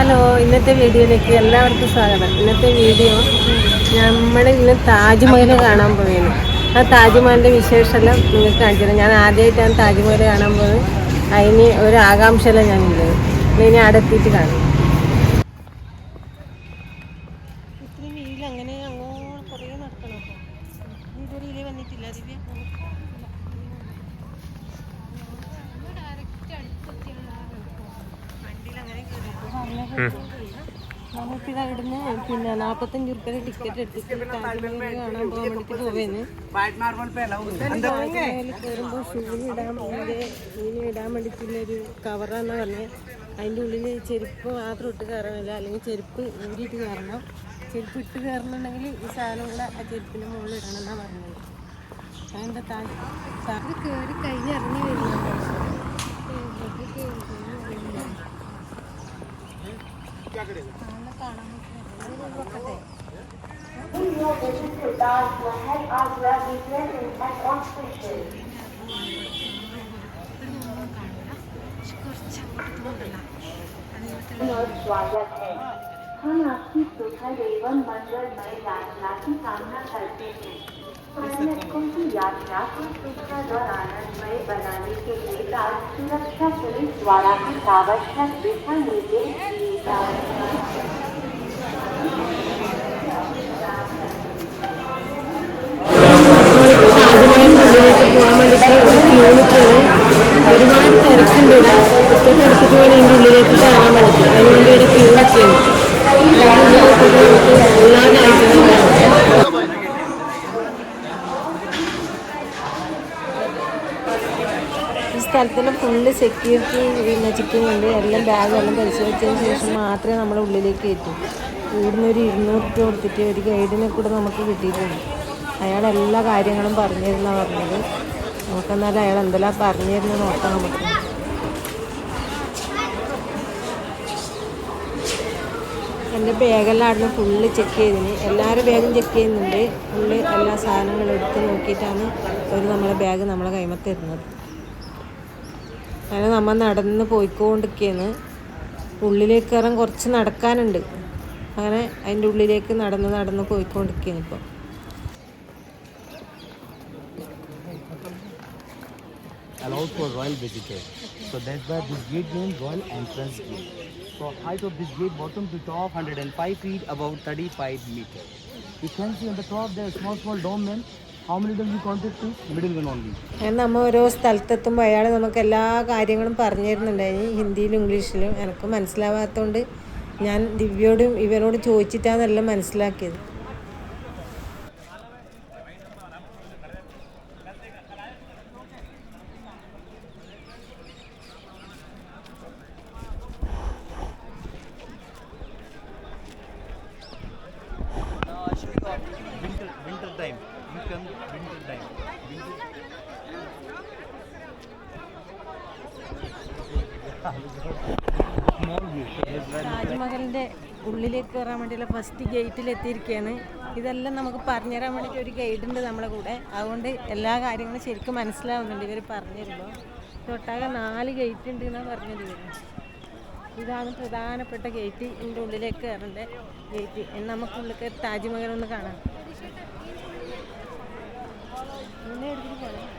Hello, ഇന്നത്തെ വീഡിയോയിലേക്ക് എല്ലാവർക്കും സ്വാഗതം. ഇന്നത്തെ വീഡിയോ നമ്മൾ ഇന്ന് താജ്മഹൽ കാണാൻ പോവുകയാണ്. ആ താജ്മഹലിൻ്റെ വിശേഷമെല്ലാം നിങ്ങൾക്ക് കാണിച്ചു തരാം. ഞാൻ ആദ്യമായിട്ടാണ് താജ്മഹൽ കാണാൻ പോകുന്നത്. അതിന് ഒരു ആകാംക്ഷയെല്ലാം ഞാനുള്ളത്. ഇനി അവിടെ എത്തിയിട്ട് കാണും. ഇത്രയും വീട്ടിൽ അങ്ങനെ അങ്ങോട്ട് കുറേ നടക്കണം. ഇതൊരു ഇതിൽ വന്നിട്ടില്ല. ദിവ്യ നമുക്കിത് അവിടുന്ന് പിന്നെ 45 രൂപയുടെ ടിക്കറ്റ് എടുത്തിട്ട് താജ്മഹൽ കാണാൻ പോകാൻ വേണ്ടിയിട്ട് പോവേന്ന്. കയറുമ്പോൾ ഷൂവിന് ഇടാൻ വേണ്ടിയിട്ടുള്ളൊരു കവറാന്ന് പറഞ്ഞത്. അതിൻ്റെ ഉള്ളിൽ ചെരുപ്പ് മാത്രം ഇട്ട് കയറണില്ല, അല്ലെങ്കിൽ ചെരുപ്പ് ഊരിയിട്ട് കയറണം. ചെരുപ്പ് ഇട്ട് കയറണമെന്നുണ്ടെങ്കിൽ ഈ സാധനം കൂടെ ആ ചെരുപ്പിൻ്റെ മുകളിൽ ഇടണം എന്നാണ് പറഞ്ഞത്. അതിൻ്റെ താഴെ കയറി കഴിഞ്ഞിറങ്ങി വരുന്നുണ്ട്. स्वागत है। हम आपकी सुखद एवं मंगलमय यात्रा की कामना करते हैं। पर्यटकों की यात्रा को सुखद और आनंदमय बनाने के लिए सुरक्षा पुलिस द्वारा कुछ आवश्यक दिशा निर्देश दिए जा रहे हैं। ഒരുപാട് തിരക്കുണ്ട്. ടിക്കറ്റ് എടുത്തിട്ട് വേണം ഇതിൻ്റെ ഉള്ളിലേക്ക് കയറാൻ വേണ്ടിയിട്ട്. അതിനുവേണ്ടി ഒരു ക്യൂ ഒക്കെയാണ്. എല്ലാ കാഴ്ചകളും ഈ സ്ഥലത്തെല്ലാം ഫുള്ള് സെക്യൂരിറ്റി പിന്നെ ചെക്കിങ് ഉണ്ട്. എല്ലാം ബാഗെല്ലാം പരിശോധിച്ചതിന് ശേഷം മാത്രമേ നമ്മളെ ഉള്ളിലേക്ക് കയറ്റൂ. ഇവിടുന്ന് ഒരു 200 രൂപ കൊടുത്തിട്ട് ഒരു ഗൈഡിനെ കൂടെ നമുക്ക് കിട്ടിയിട്ടുണ്ട്. അയാൾ എല്ലാ കാര്യങ്ങളും പറഞ്ഞു തരുന്നതാണ് പറഞ്ഞത്. നമുക്കെന്നാലും അയാൾ എന്തെല്ലാം പറഞ്ഞു തരുന്നത് നോക്കാം. നമുക്ക് എൻ്റെ ബാഗെല്ലാം അവിടുന്ന് ഫുള്ള് ചെക്ക് ചെയ്തിന്. എല്ലാവരും ബാഗും ചെക്ക് ചെയ്യുന്നുണ്ട്. ഫുള്ള് എല്ലാ സാധനങ്ങളും എടുത്ത് നോക്കിയിട്ടാണ് അവർ നമ്മളെ ബാഗ് നമ്മളെ കൈമ തരുന്നത്. അങ്ങനെ നമ്മൾ നടന്ന് പോയിക്കൊണ്ടിരിക്കുകയാണ്. ഉള്ളിലേക്ക് കയറാൻ കുറച്ച് നടക്കാനുണ്ട്. അങ്ങനെ അതിൻ്റെ ഉള്ളിലേക്ക് നടന്ന് പോയിക്കൊണ്ടിരിക്കുകയാണ് ഇപ്പോൾ. Allowed for royal visitors. So that's why this gate named Royal Entrance Gate. So height of this gate bottom to top 105 feet, about 35 meters. You can see on the top there are small dome. How many domes you counted to? Middle one only. നമ്മൾ ഓരോ സ്ഥലത്തെത്തുമ്പോൾ അയാൾ നമുക്ക് എല്ലാ കാര്യങ്ങളും പറഞ്ഞു തരുന്നുണ്ടായിരുന്നു, ഹിന്ദിയിലും ഇംഗ്ലീഷിലും. എനിക്ക് മനസ്സിലാവാത്തതുകൊണ്ട് ഞാൻ ദിവ്യയോടും ഇവരോട് ചോദിച്ചിട്ടാണ് എല്ലാം മനസ്സിലാക്കിയത്. Winter time. You come winter time. താജ്മഹലിൻ്റെ ഉള്ളിലേക്ക് കയറാൻ വേണ്ടിയുള്ള ഫസ്റ്റ് ഗേറ്റിൽ എത്തിയിരിക്കുകയാണ്. ഇതെല്ലാം നമുക്ക് പറഞ്ഞു തരാൻ വേണ്ടിയിട്ട് ഒരു ഗൈഡുണ്ട് നമ്മളെ കൂടെ. അതുകൊണ്ട് എല്ലാ കാര്യങ്ങളും ശരിക്കും മനസ്സിലാവുന്നുണ്ട് ഇവർ പറഞ്ഞു തരുമ്പോൾ. തൊട്ടാകെ 4 ഗേറ്റ് ഉണ്ട് എന്നാണ് പറഞ്ഞത് ഇവർ. ഇതാണ് പ്രധാനപ്പെട്ട ഗേറ്റ്. ഇതിൻ്റെ ഉള്ളിലേക്ക് കയറേണ്ട ഗേറ്റ്. നമുക്കുള്ളിലേക്ക് താജ്മഹൽ ഒന്ന് കാണാം. അങ്ങനെ എടുത്തിട്ട് പോകാം.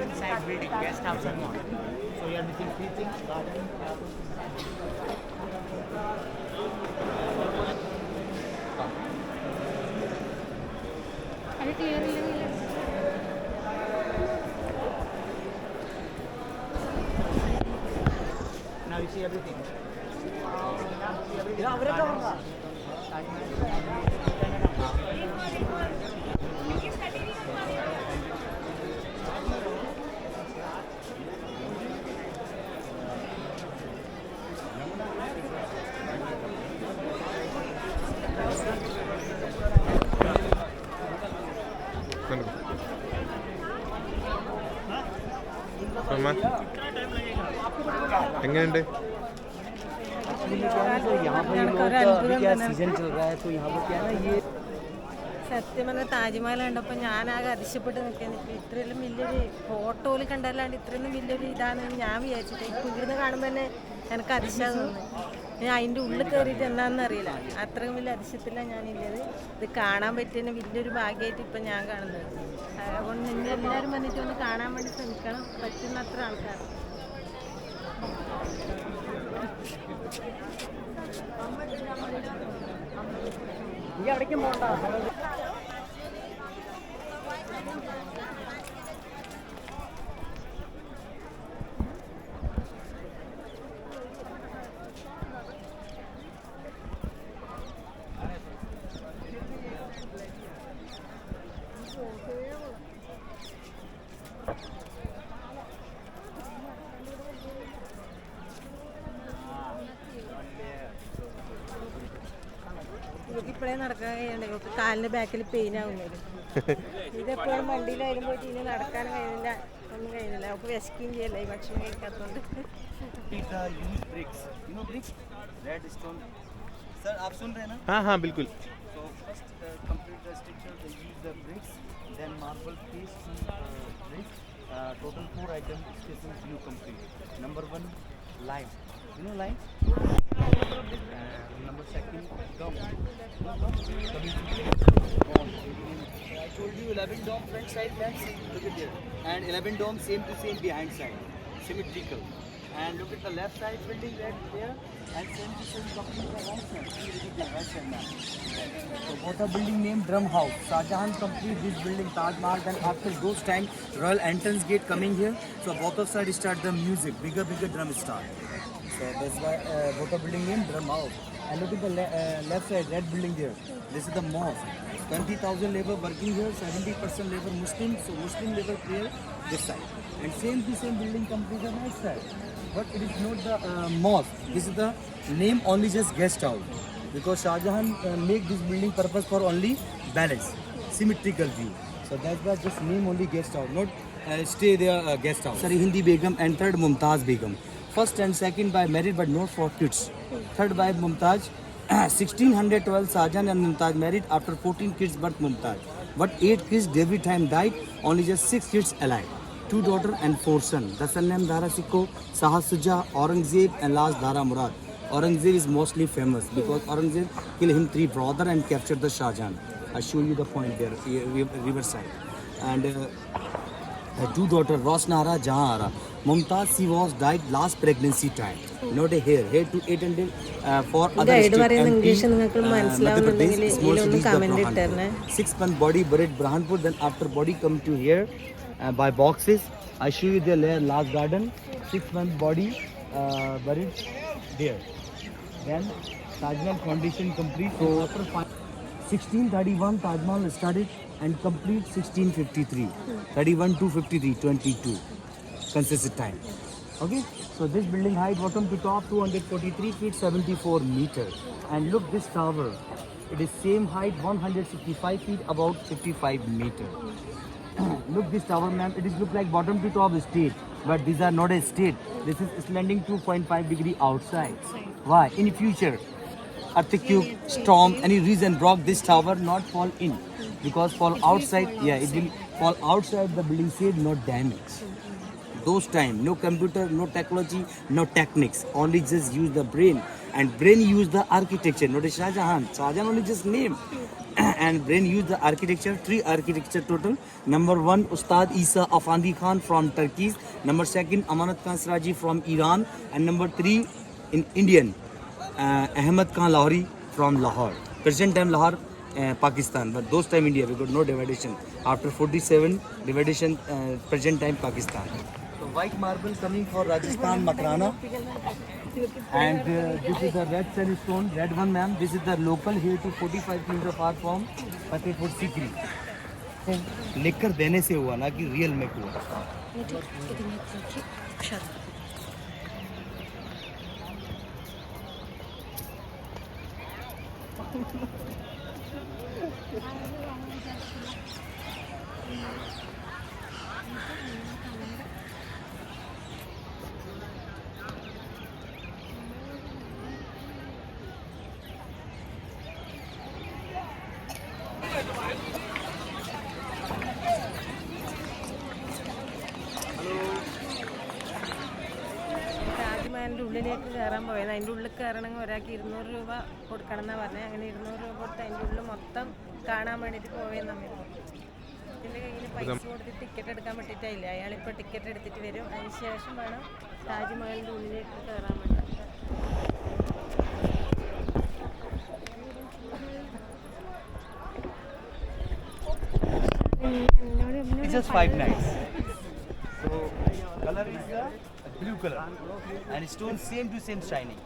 Inside building, guest house and more. So you are missing 3 things: garden. അത് ക്ലിയർ ഇല്ല. Now you see everything. कितना टाइम लगेगा? എങ്ങനെയുണ്ട്? यहाँ पर अभी क्या सीजन चल रहा है तो यहाँ पर क्या है ना ये സത്യം പറഞ്ഞാൽ താജ്മഹൽ കണ്ടപ്പോൾ ഞാനാകെ അതിശയപ്പെട്ട് നിൽക്കുന്നത്. ഇത്രയും വലിയൊരു ഫോട്ടോയിൽ കണ്ടല്ലാണ്ട് ഇത്രയൊന്നും വലിയൊരു ഇതാണെന്ന് ഞാൻ വിചാരിച്ചിട്ട് ഇപ്പം ഇവിടുന്ന് കാണുമ്പോൾ തന്നെ എനിക്ക് അതിശയം തോന്നുന്നു. ഞാൻ അതിൻ്റെ ഉള്ളിൽ കയറിയിട്ട് എന്താണെന്ന് അറിയില്ല. അത്രയും വലിയ അതിശയത്തിലാണ് ഞാനില്ലത്. ഇത് കാണാൻ പറ്റിയ വലിയൊരു ഭാഗ്യമായിട്ട് ഇപ്പം ഞാൻ കാണുന്നത്. അതുകൊണ്ട് നിങ്ങൾ എല്ലാവരും വന്നിട്ട് ഒന്ന് കാണാൻ വേണ്ടി ശ്രമിക്കണം, പറ്റുന്ന അത്ര ആൾക്കാർ. ये अड़के मोटा ഇവർക്ക് ഇപ്പോഴേ നടക്കാൻ കഴിയണ്ട, ഇവർക്ക് കാലിൻ്റെ ബാക്കിൽ പെയിൻ ആവുന്നത്. ഇതെപ്പോഴും വണ്ടിയിലായാലും പോയിട്ട് ഇനി നടക്കാനും കഴിയുന്നില്ല, ഒന്നും കഴിയുന്നില്ല. അവർക്ക് വിശക്കുകയും ചെയ്യല്ല ഈ ഭക്ഷണം കഴിക്കാത്തതുകൊണ്ട്. use bricks. You know bricks? Red stone. Sir, आप सुन रहे हैं ना? हाँ हाँ बिल्कुल. So first complete the structure. They use the bricks, then marble paste bricks. Total 4 items stations you complete. Number 1, lime. You know lime? Number 2, gum. I told you 11 dome front side, man. See, look at there. And 11 dome same to same behind side, symmetrical. And look at the left side building right there, and same to same complete the right side. See, look at the right side now. So both are building named Drum House. Shah Jahan complete this building Taj Mahal. Then after those time, royal entrance gate coming here. So both of side start the music, bigger drum start. So that's why both are building named Drum House. And look at the left side, red building there. This is the mosque. 20,000 labor working here, 70% labor Muslim. So Muslim labor prayer this side. And same to same building complete the right side. But it is not the mosque. This is the name only just guest house. Because Shah Jahan make this building purpose for only balance, symmetrical view. So that's why just name only guest house, not stay there guest house. Sorry, Hindi Begum and third Mumtaz Begum. First and second by married but not for kids. Third by Mumtaz. 1612 Shah Jahan and Mumtaz married. After 14 kids birth Mumtaz. But 8 kids every time died. Only just 6 kids alive. 2 daughters and 4 sons. The son name Dara Sikho, Shah Suja, Aurangzeb and last Dara Murad. Aurangzeb is mostly famous because Aurangzeb killed him 3 brothers and captured the Shah Jahan. I show you the point there, riverside. And 2 daughters, Rosnara, Jahanara. Mumtaz, she was died last pregnancy time. Not a hair to 800 for other guide state പറയുന്ന MP, English നിങ്ങൾക്ക് മനസ്സിലാവുന്നുണ്ടെങ്കിൽ ഇതിലൊന്ന് comment ഇട്ടേരണേ. 6 month body buried Brahanpur. Then after body come to here by boxes. I show you the last garden. 6 month body buried there. Then Taj Mahal foundation complete. So after 1631 Taj Mahal started and complete 1653. 31 to 53, 22 consistent time. Okay, so this building height bottom to top 243 feet 74 meters. And look this tower. It is same height 165 feet about 55 meters. Look this tower, ma'am. It is look like bottom to top state, but these are not a state. This is slending 2.5 degree outside. Why? In future, earthquake, storm, any reason rock this tower not fall in, because fall outside. Yeah, it will fall outside the building said not damage. Those time, no computer, no technology, no techniques. Only just use the brain, and brain use the architecture. Not a Shah Jahan. Shah Jahan only just name. And brain use the architecture, 3 architecture total. Number 1, Ustad Isa Afandi Khan from Turkey. Number 2, Amanat Khan Siraji from Iran. And number 3, in Indian, Ahmad Khan Lahori from Lahore. Present time Lahore, Pakistan. But those time India, we got no division. After 47, division, present time Pakistan. So white marble coming for Rajasthan, Makrana. And this is the red sandstone, red one, ma'am. This is the local here to 45 kilometers far from Fatehpur Sikri. So लेकर देने से हुआ ना कि real में हुआ. താജ്മഹലിൻ്റെ ഉള്ളിലേക്ക് കയറാൻ പോയത്. അതിൻ്റെ ഉള്ളിൽ കയറണമെങ്കിൽ ഒരാൾക്ക് 200 രൂപ കൊടുക്കണം എന്നാണ് പറഞ്ഞത്. അങ്ങനെ 200 രൂപ കൊടുത്ത് അതിൻ്റെ ഉള്ളിൽ മൊത്തം കാണാൻ വേണ്ടിയിട്ട് പോയെന്ന് നമ്മൾ. ഇതിൻ്റെ കയ്യിൽ പൈസ കൊടുത്ത് ടിക്കറ്റ് എടുക്കാൻ പറ്റിയിട്ടില്ല. അയാളിപ്പോൾ ടിക്കറ്റ് എടുത്തിട്ട് വരും. അതിന് ശേഷം വേണം താജ്മഹലിൻ്റെ ഉള്ളിലേക്ക് കയറാൻ വേണ്ടി. It's just 5 nights. So color is the blue color and stone same to same shining.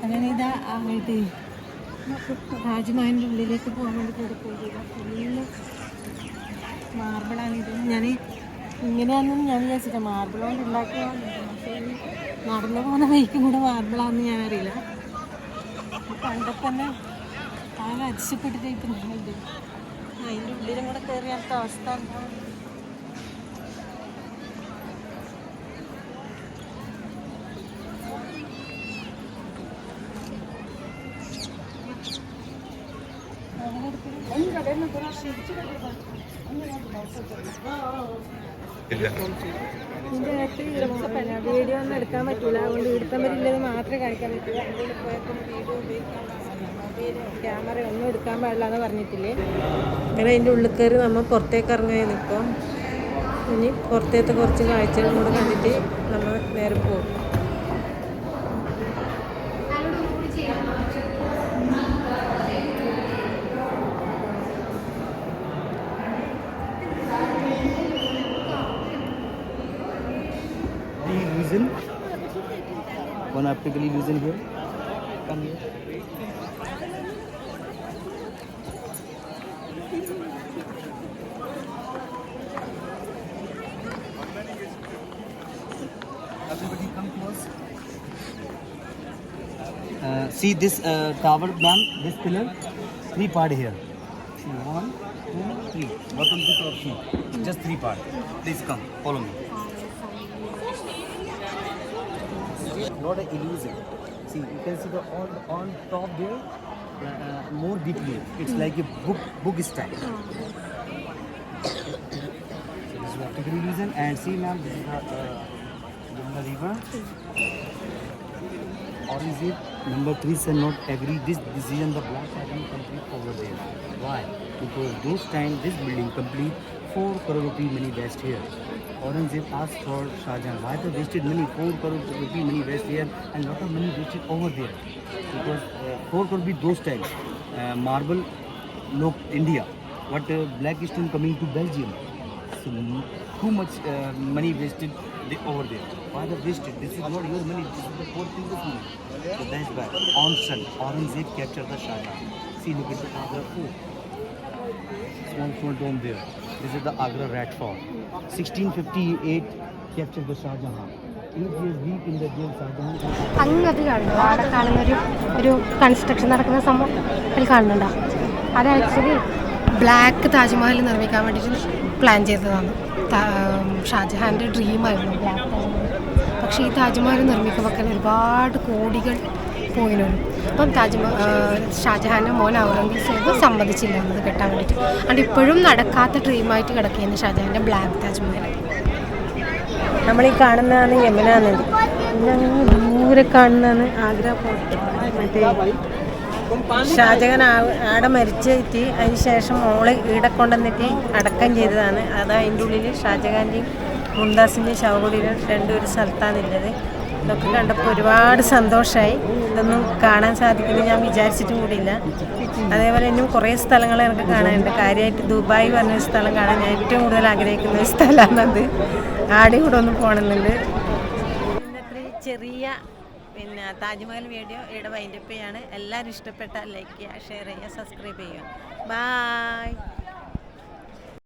അങ്ങനെ ഇതാ ആയിട്ട് താജ്മഹലിൻ്റെ ഉള്ളിലേക്ക് പോകാൻ വേണ്ടി കൊടുക്കുക. ഫുള്ള് മാർബിളാണ്. ഇത് ഞാൻ ഇങ്ങനെയാണെന്ന് ഞാൻ വിചാരിച്ചില്ല. മാർബിൾ കൊണ്ട് ഉണ്ടാക്കിയതാണ്. പക്ഷേ ഈ നടന്നു പോകുന്ന വഴിക്കും കൂടെ മാർബിളാണെന്ന് ഞാൻ അറിയില്ല. കണ്ടപ്പോൾ തന്നെ ആകെ അതിശയപ്പെട്ടിട്ടായിരിക്കും ഇത്. അതിൻ്റെ ഉള്ളിലും കൂടെ കയറിയാത്ത അവസ്ഥ. ഇതിൻ്റെ അകത്ത് വീഡിയോ ഒന്നും എടുക്കാൻ പറ്റില്ല. അതുകൊണ്ട് എടുത്തവരില്ലത് മാത്രമേ കാണിക്കാൻ പറ്റില്ല. അതിൻ്റെ പോയപ്പോൾ വീഡിയോ ഉപയോഗിക്കാൻ മൊബൈൽ ക്യാമറ ഒന്നും എടുക്കാൻ പാടില്ല എന്ന് പറഞ്ഞിട്ടില്ലേ. അങ്ങനെ അതിൻ്റെ ഉള്ളിൽ കയറി നമ്മൾ പുറത്തേക്ക് ഇറങ്ങാൻ നിൽക്കും. ഇനി പുറത്തേത്തെ കുറച്ച് കാഴ്ചകളും കൂടെ കണ്ടിട്ട് നമ്മൾ നേരെ പോകും. Illusion, one optical illusion here. Come here. Everybody come close. See this tower, ma'am. This pillar, 3 part here. See, 1, 2, 3. Bottom to top. See, just 3 part. Please come, follow me. Not an illusion. See, you can see the on top there, more deeply. It's like a book style. So this is optical illusion. And see, ma'am, this is the river. Orange is number 3 shall not agree this decision. The black has been complete over there. Why? Because those time this building complete 4 crore rupee money waste here. Aurangzeb asked for Shah Jahan, why they wasted money, 4 crore rupee money waste here and lot of money wasted over there. Because 4 crore be those times, marble look India, but black stone coming to Belgium. So too much money wasted over there. Why they wasted? This is not your money, this is the poor people's money. So that's why on sun, Aurangzeb captured the Shah Jahan. See, look at the Agra fort. Small dome there. This is the Agra Rat Fort. 1658 captured the Shah Jahan. 8 years deep in the jail, Shah Jahan. അങ്ങത് കാണുന്നു. അവിടെ കാണുന്നൊരു construction നടക്കുന്ന സംഭവം അതിൽ കാണുന്നുണ്ടോ? അത് actually black Taj Mahal നിർമ്മിക്കാൻ വേണ്ടിയിട്ട് പ്ലാൻ ചെയ്തതാണ്. ഷാജഹാൻ്റെ ഡ്രീമായിരുന്നു ബ്ലാക്ക് താജ്മഹൽ. പക്ഷേ ഈ താജ്മഹൽ നിർമ്മിക്കുമ്പോൾ ഒരുപാട് കോടികൾ പോയിനും. അപ്പം ഷാജഹാൻ്റെ മോൻ ഔറംഗസേബ് സമ്മതിച്ചില്ല എന്നത് കെട്ടാൻ വേണ്ടിയിട്ട്. അതുകൊണ്ട് ഇപ്പോഴും നടക്കാത്ത ഡ്രീമായിട്ട് കിടക്കുകയാണ് ഷാജഹാൻ്റെ ബ്ലാക്ക് താജ്മഹൽ. നമ്മളീ കാണുന്നതാണ് യമുനാ നദി. പിന്നെ ദൂരെ കാണുന്നതാണ് ആഗ്ര ഫോർട്ട്. മറ്റേ ഷാജഹാൻ ആടെ മരിച്ചിട്ട് അതിന് ശേഷം മോള് ഈടെ കൊണ്ടുവന്നിട്ട് അടക്കം ചെയ്തതാണ്. അത് അതിൻ്റെ ഉള്ളിൽ ഷാജഹാൻ്റെയും മുംതാസിൻ്റെയും ശവകുടീരം രണ്ടും ഒരു സ്ഥലത്താണുള്ളത്. ഇതൊക്കെ കണ്ടപ്പോൾ ഒരുപാട് സന്തോഷമായി. ഇതൊന്നും കാണാൻ സാധിക്കുമെന്ന് ഞാൻ വിചാരിച്ചിട്ടും കൂടിയില്ല. അതേപോലെ ഇന്നും കുറേ സ്ഥലങ്ങൾ എനിക്ക് കാണാനുണ്ട്. കാര്യമായിട്ട് ദുബായ് പറഞ്ഞൊരു സ്ഥലം കാണാൻ ഞാൻ ഏറ്റവും കൂടുതൽ ആഗ്രഹിക്കുന്ന ഒരു സ്ഥലമാണത്. ആടെ കൂടെ ഒന്ന് പോകണമെന്നുണ്ട്. ഇന്നത്ര ചെറിയ പിന്നെ താജ്മഹൽ വീഡിയോ ഇവിടെ വൈൻഡപ്പ് ചെയ്യാണ്. എല്ലാവരും ഇഷ്ടപ്പെട്ടാൽ ലൈക്ക് ചെയ്യുക, ഷെയർ ചെയ്യുക, സബ്സ്ക്രൈബ് ചെയ്യുക. ബായ്.